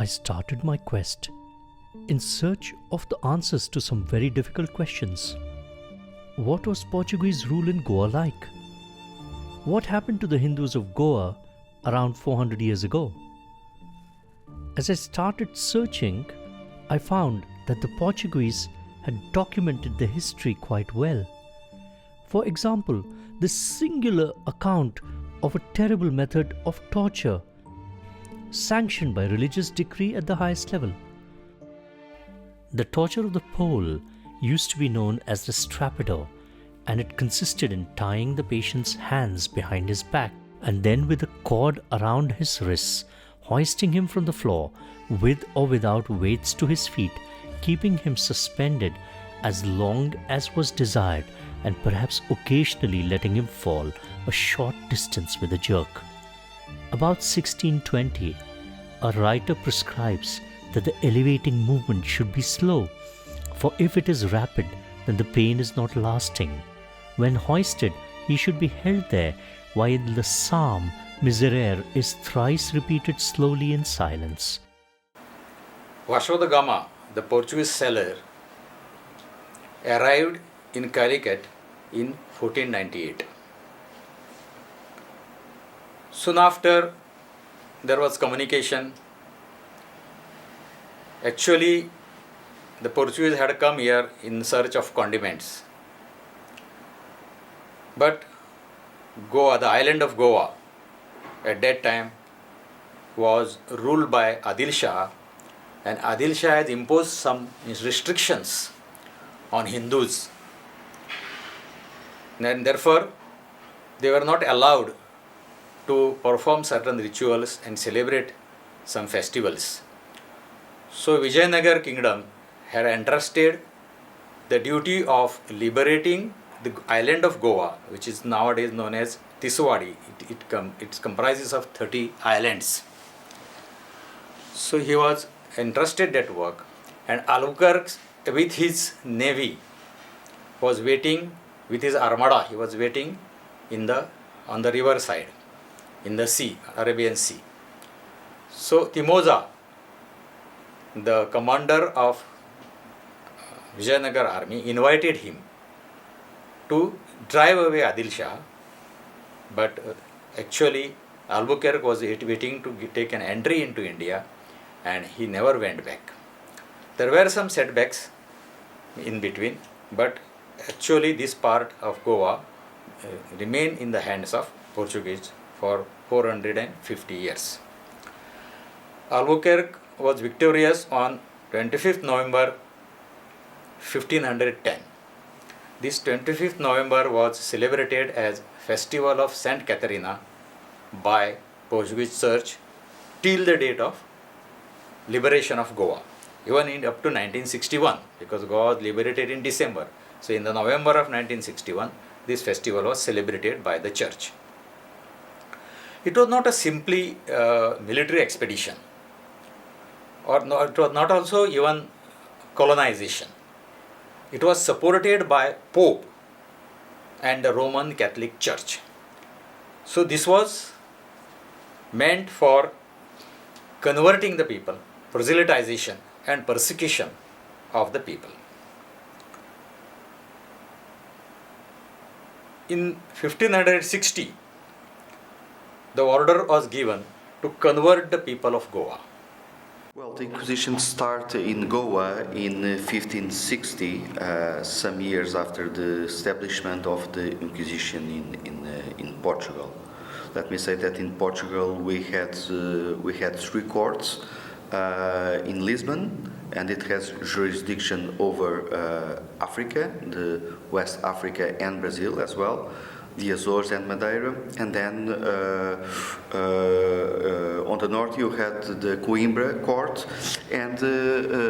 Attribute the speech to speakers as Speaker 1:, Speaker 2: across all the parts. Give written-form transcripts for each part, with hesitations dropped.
Speaker 1: I started my quest in search of the answers to some very difficult questions. What was Portuguese rule in Goa like? What happened to the Hindus of Goa around 400 years ago? As I started searching, I found that the Portuguese had documented the history quite well. For example, the singular account of a terrible method of torture sanctioned by religious decree at the highest level. The torture of the pole used to be known as the strapado, and it consisted in tying the patient's hands behind his back and then with a cord around his wrists, hoisting him from the floor with or without weights to his feet, keeping him suspended as long as was desired, and perhaps occasionally letting him fall a short distance with a jerk. About 1620, a writer prescribes that the elevating movement should be slow, for if it is rapid, then the pain is not lasting. When hoisted, he should be held there while the psalm Miserere is thrice repeated slowly in silence.
Speaker 2: Vasco da Gama, the Portuguese sailor, arrived in Calicut in 1498. Soon after, there was communication. Actually, the Portuguese had come here in search of condiments. But Goa, the island of Goa, at that time was ruled by Adil Shah, and Adil Shah had imposed some restrictions on Hindus. And therefore, they were not allowed to perform certain rituals and celebrate some festivals. So Vijayanagar kingdom had entrusted the duty of liberating the island of Goa, which is nowadays known as Tiswadi. It comprises of 30 islands. So he was entrusted that work, and Albuquerque with his navy was waiting with his armada. He was waiting on the river side, in the sea, Arabian Sea. So Timoza, the commander of Vijayanagar army, invited him to drive away Adil Shah, but actually Albuquerque was waiting to take an entry into India, and he never went back. There were some setbacks in between, but actually this part of Goa remained in the hands of Portuguese for 450 years. Albuquerque was victorious on 25th November 1510. This 25th November was celebrated as Festival of Saint Catharina by Portuguese Church till the date of liberation of Goa, even up to 1961, because Goa was liberated in December. So in the November of 1961, this festival was celebrated by the church. It was not a simply military expedition, or no, it was not also even colonization. It was supported by Pope and the Roman Catholic Church. So this was meant for converting the people, proselytization and persecution of the people. In 1560, the order was given to convert the people of Goa.
Speaker 3: Well, the Inquisition started in Goa in 1560, some years after the establishment of the Inquisition in Portugal. Let me say that in Portugal we had 3 courts in Lisbon, and it has jurisdiction over Africa, the West Africa and Brazil as well, the Azores and Madeira, and then on the north you had the Coimbra court, and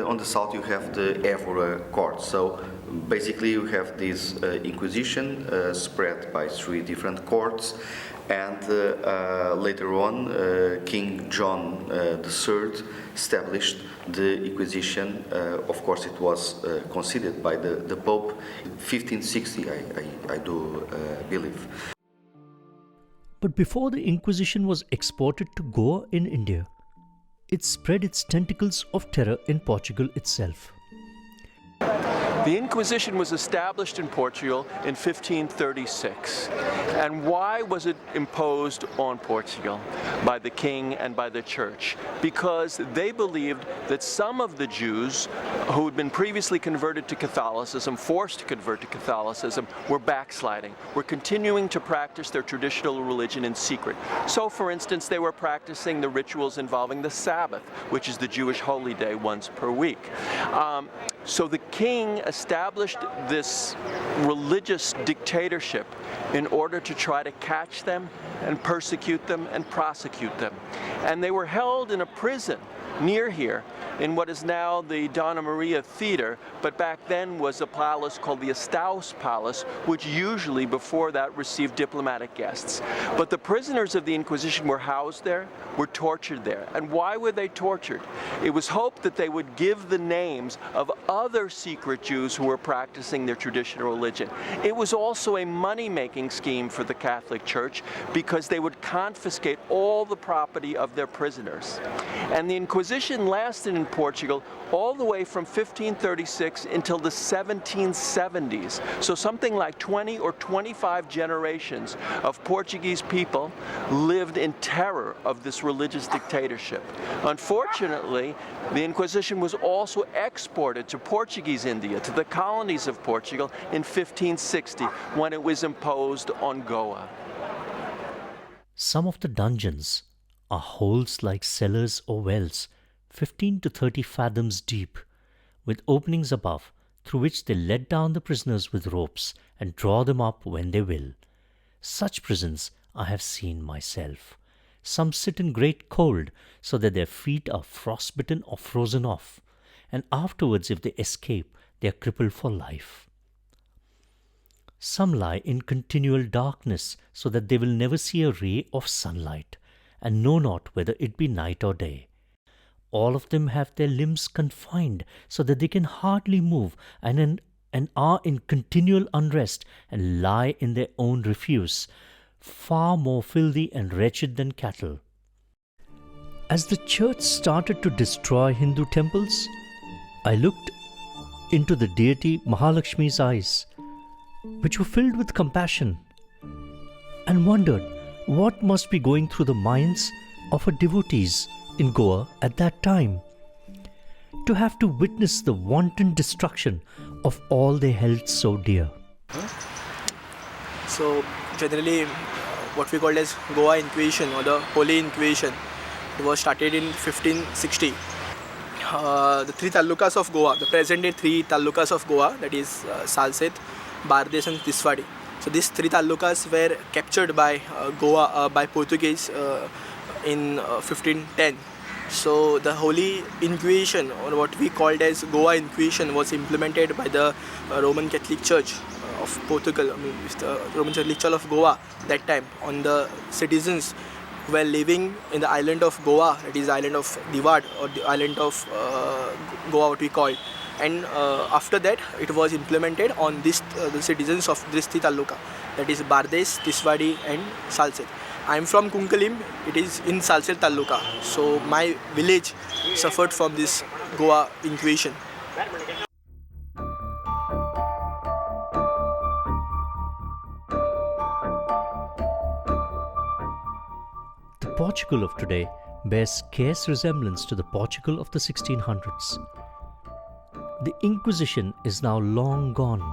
Speaker 3: on the south you have the Évora court. So basically you have this Inquisition spread by 3 different courts, and later on King John III established the Inquisition. Of course it was considered by the Pope 1560, I do believe.
Speaker 1: But before the Inquisition was exported to Goa in India, it spread its tentacles of terror in Portugal itself.
Speaker 4: The Inquisition was established in Portugal in 1536. And why was it imposed on Portugal by the king and by the church? Because they believed that some of the Jews who had been previously converted to Catholicism, forced to convert to Catholicism, were backsliding, were continuing to practice their traditional religion in secret. So, for instance, they were practicing the rituals involving the Sabbath, which is the Jewish holy day once per week. So the king established this religious dictatorship in order to try to catch them and persecute them and prosecute them. And they were held in a prison near here in what is now the Donna Maria Theater, but back then was a palace called the Estaus Palace, which usually before that received diplomatic guests. But the prisoners of the Inquisition were housed there, were tortured there. And why were they tortured? It was hoped that they would give the names of other secret Jews who were practicing their traditional religion. It was also a money-making scheme for the Catholic Church because they would confiscate all the property of their prisoners. And the Inquisition lasted in Portugal all the way from 1536 until the 1770s. So something like 20 or 25 generations of Portuguese people lived in terror of this religious dictatorship. Unfortunately, the Inquisition was also exported to Portuguese India, to the colonies of Portugal in 1560 when it was imposed on Goa.
Speaker 1: Some of the dungeons are holes like cellars or wells, 15 to 30 fathoms deep, with openings above through which they let down the prisoners with ropes and draw them up when they will. Such prisons I have seen myself. Some sit in great cold so that their feet are frostbitten or frozen off, and afterwards if they escape, they are crippled for life. Some lie in continual darkness so that they will never see a ray of sunlight, and know not whether it be night or day. All of them have their limbs confined so that they can hardly move and are in continual unrest and lie in their own refuse, far more filthy and wretched than cattle. As the church started to destroy Hindu temples, I looked into the deity Mahalakshmi's eyes, which were filled with compassion, and wondered what must be going through the minds of her devotees in Goa at that time, to have to witness the wanton destruction of all they held so dear.
Speaker 5: So generally what we call as Goa Inquisition or the Holy Inquisition, it was started in 1560. The three talukas of Goa, the present day three talukas of Goa, that is Salsette, Bardes and Tiswadi. So these three talukas were captured by Goa by Portuguese in 1510. So the Holy Inquisition, or what we called as Goa Inquisition, was implemented by the Roman Catholic Church of Portugal, the Roman Catholic Church of Goa that time, on the citizens who were living in the island of Goa, that is island of Diwad or the island of Goa, what we call. And after that it was implemented on this the citizens of this taluka, that is Bardes, Tiswadi and Salsette. I am from Kunkalim, it is in Salsette taluka, so my village suffered from this Goa Inquisition.
Speaker 1: The Portugal of today bears scarce resemblance to the Portugal of the 1600s. The Inquisition is now long gone.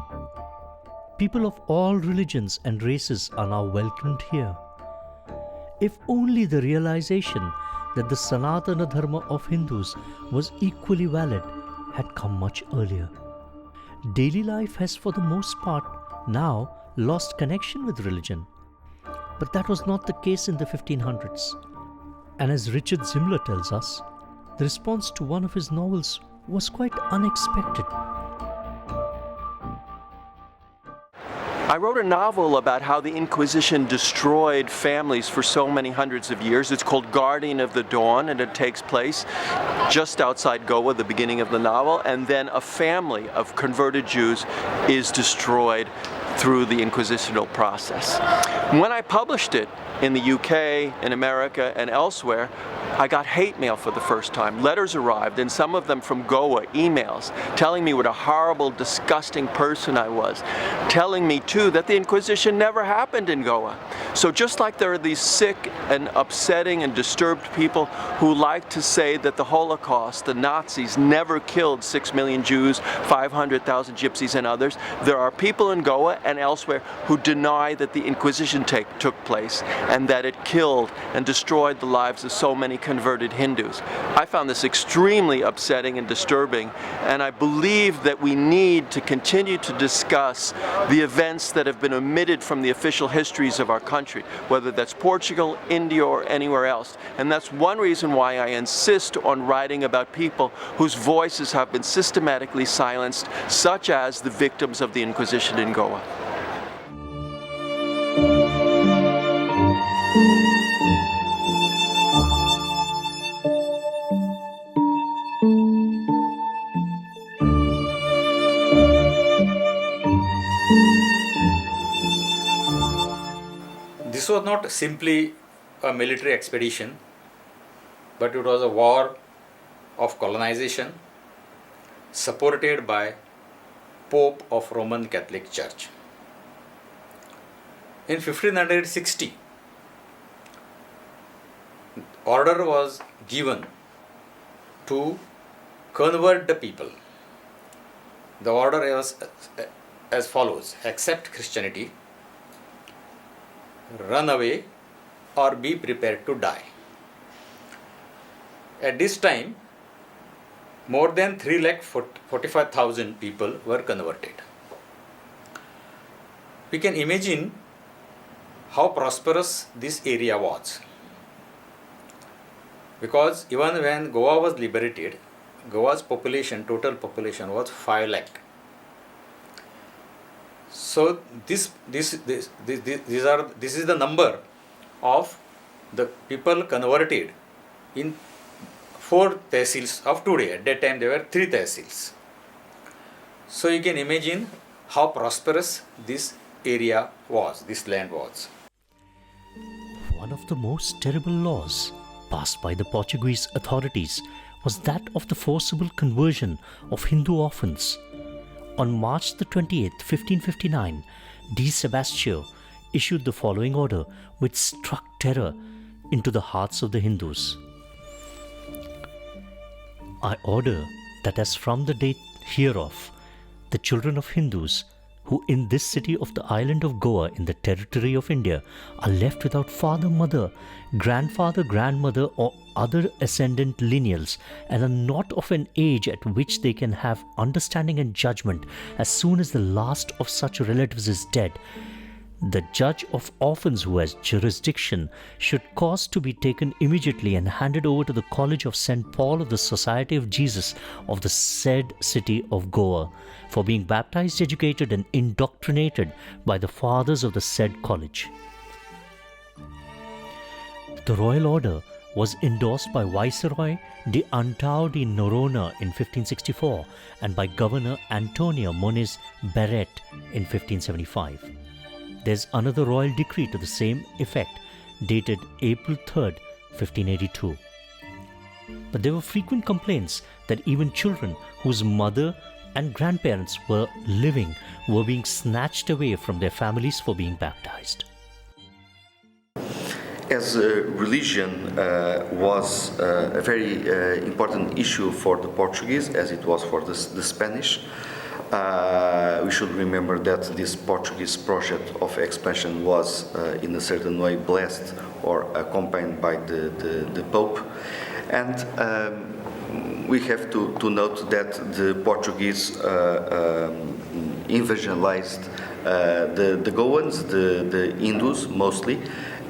Speaker 1: People of all religions and races are now welcomed here. If only the realization that the Sanatana Dharma of Hindus was equally valid had come much earlier. Daily life has for the most part now lost connection with religion. But that was not the case in the 1500s. And as Richard Zimler tells us, the response to one of his novels was quite unexpected.
Speaker 4: I wrote a novel about how the Inquisition destroyed families for so many hundreds of years. It's called Guardian of the Dawn, and it takes place just outside Goa, the beginning of the novel, and then a family of converted Jews is destroyed through the inquisitional process. When I published it, in the UK, in America, and elsewhere, I got hate mail for the first time. Letters arrived, and some of them from Goa, emails, telling me what a horrible, disgusting person I was. Telling me, too, that the Inquisition never happened in Goa. So just like there are these sick and upsetting and disturbed people who like to say that the Holocaust, the Nazis, never killed 6 million Jews, 500,000 Gypsies and others, there are people in Goa and elsewhere who deny that the Inquisition took place and that it killed and destroyed the lives of so many converted Hindus. I found this extremely upsetting and disturbing, and I believe that we need to continue to discuss the events that have been omitted from the official histories of our country, whether that's Portugal, India, or anywhere else. And that's one reason why I insist on writing about people whose voices have been systematically silenced, such as the victims of the Inquisition in Goa.
Speaker 2: This was not simply a military expedition, but it was a war of colonization supported by Pope of Roman Catholic Church. In 1560, order was given to convert the people. The order was as follows: accept Christianity, run away, or be prepared to die. At this time, more than 3,45,000 people were converted. We can imagine how prosperous this area was, because even when Goa was liberated, Goa's population, total population, was 5 lakh. So this is the number of the people converted in 4 tehsils of today. At that time there were 3 tehsils. So you can imagine how prosperous this area was, this land was.
Speaker 1: One of the most terrible laws passed by the Portuguese authorities was that of the forcible conversion of Hindu orphans. On March the 28th, 1559, Dessai issued the following order, which struck terror into the hearts of the Hindus. I order that as from the date hereof, the children of Hindus who in this city of the island of Goa in the territory of India are left without father, mother, grandfather, grandmother or other ascendant lineals and are not of an age at which they can have understanding and judgment, as soon as the last of such relatives is dead, the judge of orphans who has jurisdiction should cause to be taken immediately and handed over to the College of St. Paul of the Society of Jesus of the said city of Goa, for being baptized, educated and indoctrinated by the fathers of the said college. The royal order was endorsed by Viceroy de Antao de Noronha in 1564 and by Governor Antonio Moniz Barret in 1575. There's another royal decree to the same effect, dated April 3rd, 1582. But there were frequent complaints that even children whose mother and grandparents were living were being snatched away from their families for being baptized.
Speaker 3: As religion was a very important issue for the Portuguese, as it was for the Spanish, we should remember that this Portuguese project of expansion was in a certain way blessed or accompanied by the Pope. And we have to note that the Portuguese evangelized the Goans, the Hindus mostly,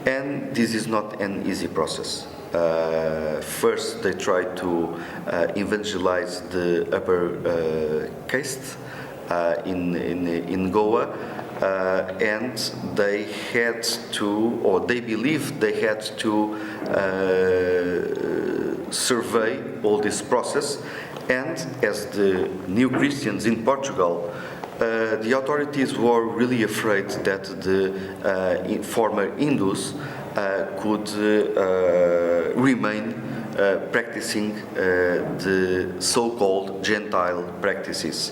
Speaker 3: and this is not an easy process. First, they tried to evangelize the upper caste in Goa, and they had to, or they believed they had to survey all this process. And as the new Christians in Portugal, the authorities were really afraid that the former Hindus could remain practicing the so-called Gentile practices,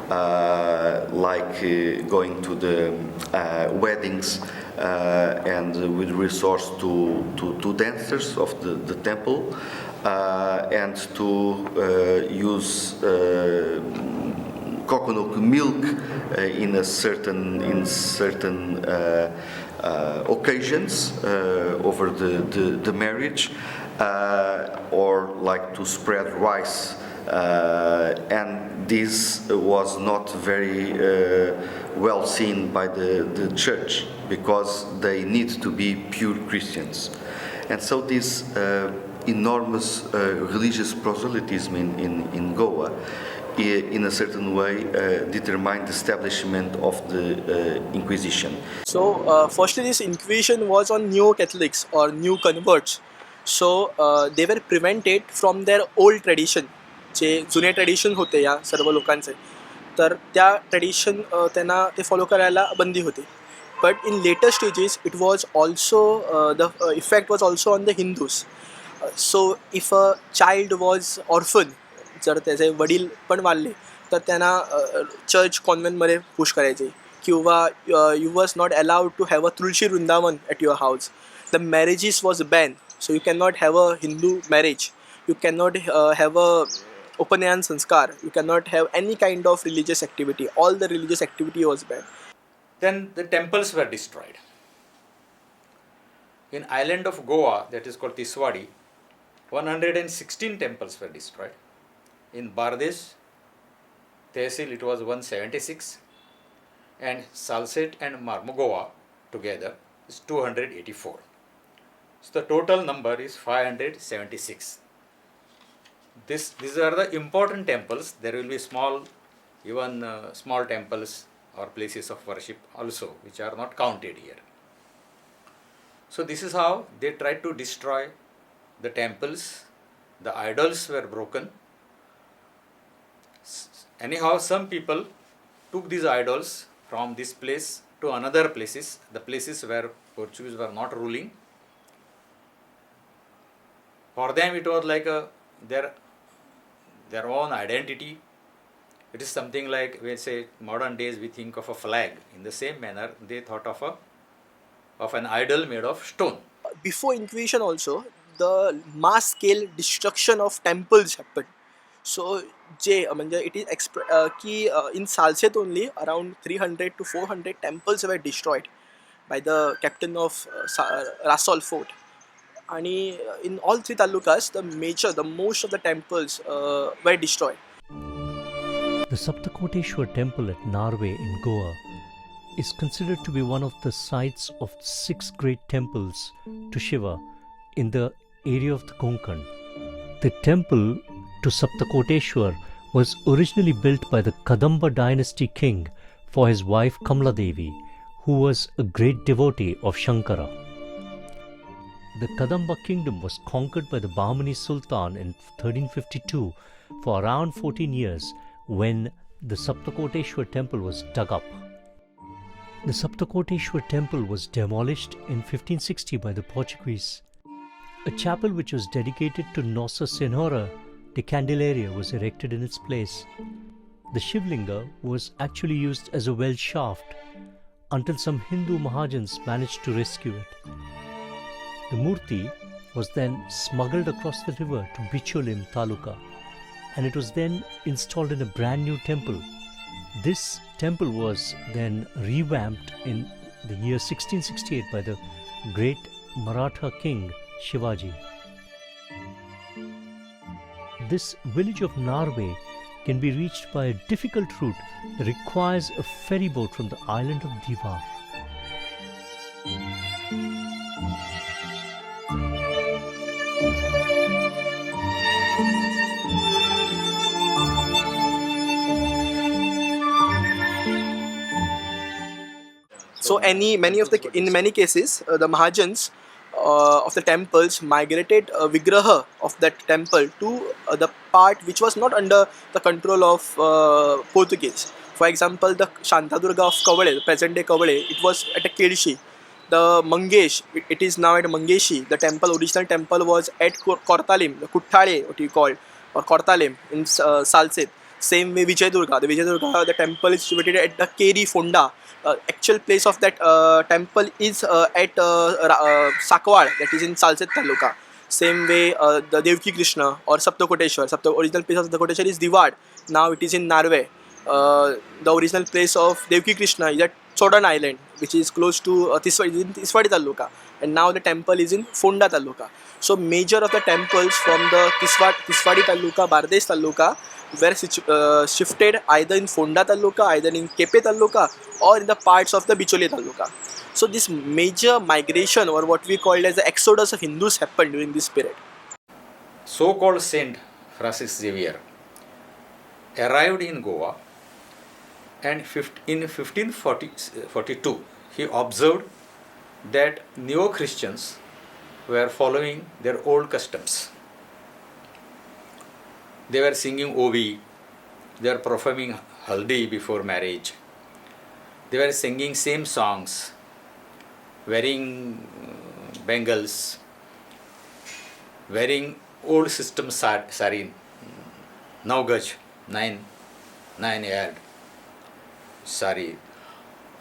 Speaker 3: like going to the weddings and with resource to dancers of the temple, and to use coconut milk in certain occasions over the marriage, or like to spread rice, and this was not very well seen by the church, because they need to be pure Christians. And so this enormous religious proselytism in Goa, in a certain way, determined the establishment of the Inquisition.
Speaker 5: So, firstly, this Inquisition was on new Catholics or new converts. So, they were prevented from their old tradition. जे जुने tradition होते या सर्व लोकांचे, तर त्या tradition त्यांना ते follow करायला बंदी होती. But in later stages it was also the effect was also on the Hindus. So if a child was orphan, जर त्याचे वडील पण वारले तर त्यांना चर्च कॉन्व्हेंटमध्ये पुश करायचे, किंवा you was not allowed to have a tulsi vrindavan at your house. The marriages was ban, so you can not have a Hindu marriage, you can not have a Upanayan sanskar, you cannot have any kind of religious activity. All the religious activity was banned.
Speaker 2: Then the temples were destroyed. In island of Goa, that is called Tiswadi, 116 temples were destroyed. In Bardesh, Tehsil, it was 176, and Salsette and Marmogoa together is 284. So the total number is 576. These are the important temples. There will be small temples or places of worship also, which are not counted here. So this is how they tried to destroy the temples. The idols were broken. Anyhow, some people took these idols from this place to another places, the places where Portuguese were not ruling. For them it was like their own identity. It is something like, we say, modern days we think of a flag. In the same manner, they thought of an idol made of stone.
Speaker 5: Before Inquisition also, the mass scale destruction of temples happened. So, it is in Salsette only around 300 to 400 temples were destroyed by the captain of Rasol fort. And in all three talukas, the most of the temples were destroyed.
Speaker 1: The Saptakoteshwar temple at Narve in Goa is considered to be one of the sites of 6 great temples to Shiva in the area of the Konkan. The temple to Saptakoteshwar was originally built by the Kadamba dynasty king for his wife Kamla Devi, who was a great devotee of Shankara. The Kadamba kingdom was conquered by the Bahmani Sultan in 1352 for around 14 years, when the Saptakoteshwar temple was dug up. The Saptakoteshwar temple was demolished in 1560 by the Portuguese. A chapel which was dedicated to Nossa Senhora de Candelaria was erected in its place. The Shivlinga was actually used as a well shaft until some Hindu Mahajans managed to rescue it. The Murti was then smuggled across the river to Bicholim Taluka, and it was then installed in a brand new temple. This temple was then revamped in the year 1668 by the great Maratha king Shivaji. This village of Narve can be reached by a difficult route that requires a ferry boat from the island of Divar.
Speaker 5: So in many cases, the Mahajans of the temples migrated a vigraha of that temple to the part which was not under the control of Portuguese. For example, the Shantadurga of Kavale, the present day Kavale, it was at a Kedshi. the Mangesh, it is now at Mangeshi. The temple, original temple was at Kortalim, the Kuttale, what you call, or Kortalim in Salsit. Same way Vijayadurga. The Vijayadurga, the temple is situated at the Keri Fonda. Actual place of that temple is at Sakwad, that is in Salsit Taluka. Same way the Devki Krishna or Saptakoteshwar. Original place of Saptakoteshwar is Diwad. Now it is in Narve. The original place of Devki Krishna is at Chodan Island, which is close to Tiswadi Taluka, and now the temple is in Fonda Taluka. So major of the temples from the Tiswadi Taluka, Bardesh Taluka were shifted either in Fonda Taluka, either in Kepe Taluka, or in the parts of the Bichole Taluka. So this major migration, or what we call as the exodus of Hindus, happened during this period.
Speaker 2: So-called Saint Francis Xavier arrived in Goa, and in 1542 he observed that neo-Christians were following their old customs. They were singing Ovi, they were performing Haldi before marriage, they were singing same songs, wearing bangles, wearing old system sari, Naugaj, 9 yard sari.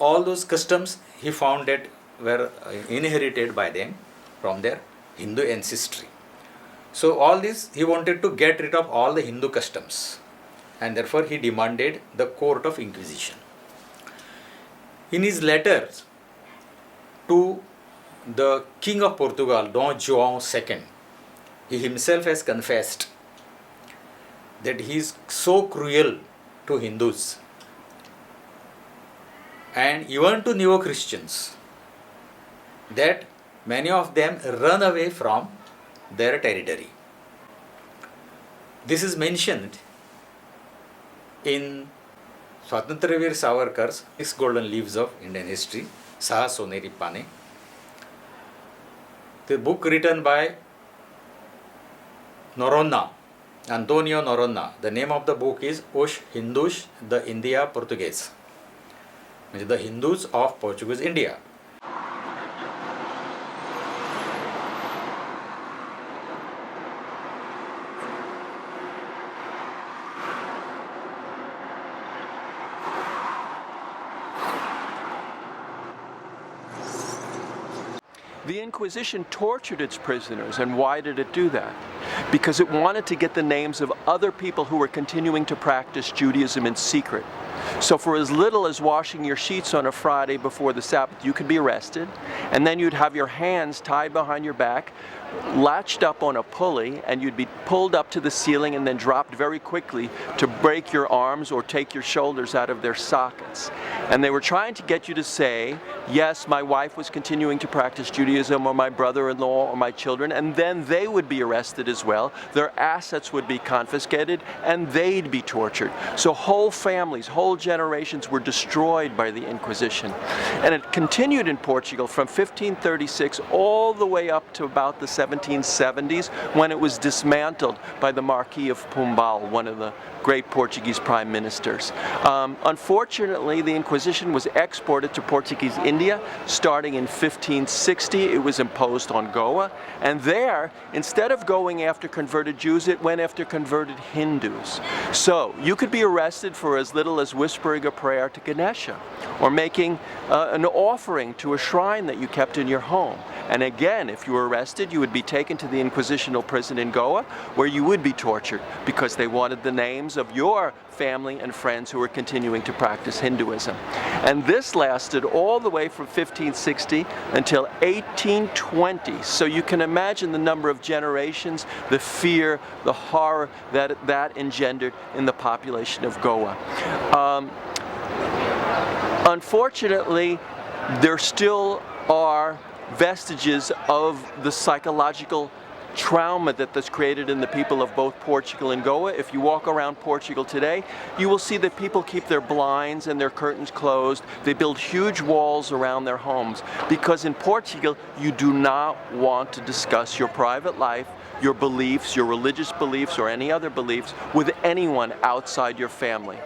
Speaker 2: All those customs he found that were inherited by them from their Hindu ancestry. So all this, he wanted to get rid of all the Hindu customs, and therefore he demanded the court of Inquisition. In his letters to the King of Portugal, Don João II, he himself has confessed that he is so cruel to Hindus and even to neo-Christians that many of them run away from their territory. This is mentioned in Swatantraveer Savarkar's 6 Golden Leaves of Indian History, Saha Soneri Pane, the book written by Noronha, Antonio Noronha. The name of the book is Os Hindus da India Portuguese, which is the Hindus of Portuguese India.
Speaker 4: The Inquisition tortured its prisoners, and why did it do that? Because it wanted to get the names of other people who were continuing to practice Judaism in secret. So for as little as washing your sheets on a Friday before the Sabbath, you could be arrested, and then you'd have your hands tied behind your back, latched up on a pulley, and you'd be pulled up to the ceiling and then dropped very quickly to break your arms or take your shoulders out of their sockets. And they were trying to get you to say, yes, my wife was continuing to practice Judaism, or my brother-in-law, or my children, and then they would be arrested as well. Their assets would be confiscated, and they'd be tortured. So whole families, whole generations were destroyed by the Inquisition. And it continued in Portugal from 1536 all the way up to about the 1770s, when it was dismantled by the Marquis of Pombal, one of the great Portuguese prime ministers. Unfortunately, the Inquisition was exported to Portuguese India starting in 1560. It was imposed on Goa, and there, instead of going after converted Jews, it went after converted Hindus. So you could be arrested for as little as whispering a prayer to Ganesha, or making an offering to a shrine that you kept in your home. And again, if you were arrested, you would be taken to the Inquisitional prison in Goa, where you would be tortured because they wanted the names of your family and friends who were continuing to practice Hinduism. And this lasted all the way from 1560 until 1820. So you can imagine the number of generations, the fear, the horror that engendered in the population of Goa. Unfortunately, there still are vestiges of the psychological trauma that's created in the people of both Portugal and Goa. If you walk around Portugal today, you will see that people keep their blinds and their curtains closed. They build huge walls around their homes, because in Portugal you do not want to discuss your private life, your beliefs, your religious beliefs, or any other beliefs with anyone outside your family.